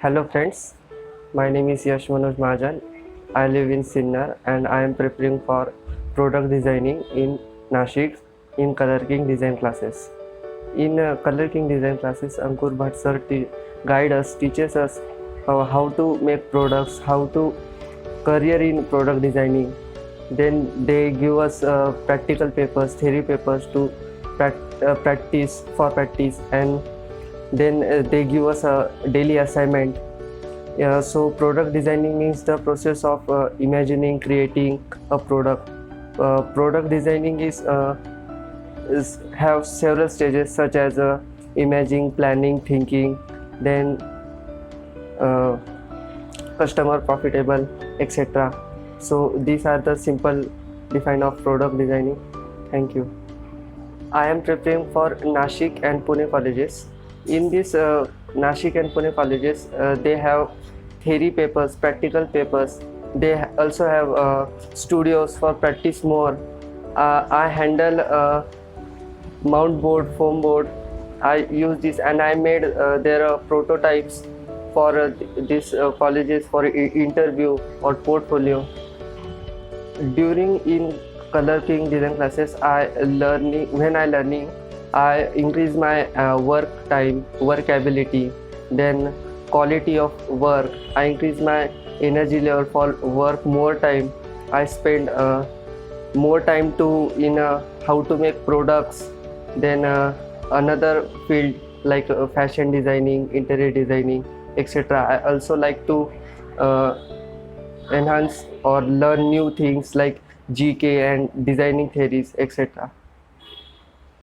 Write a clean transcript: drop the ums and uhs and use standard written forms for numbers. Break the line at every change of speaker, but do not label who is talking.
Hello friends, my name is Yash Manoj Mahajan. I live in Sinnar and I am preparing for product designing in Nashik in Color King design classes. In Color King design classes, Ankur Bhatt sir teaches us how to make products, how to career in product designing. Then they give us practical papers, theory papers to practice, and then they give us a daily assignment. Yeah, so product designing means the process of imagining, creating a product. Product designing is have several stages such as imaging, planning, thinking, then uh, customer profitable, etc. So these are the simple define of product designing. Thank you. I am preparing for Nashik and Pune colleges. In this Nashik and Pune colleges, they have theory papers, practical papers. They also have studios for practice more. I handle mount board, foam board. I use this and I made their prototypes for these colleges for interview or portfolio. During in Color King design classes, when I learning, I increase my work time, work ability, then quality of work. I increase my energy level for work more time. I spend more time to in how to make products. Then another field like fashion designing, interior designing, etc. I also like to enhance or learn new things like GK and designing theories, etc.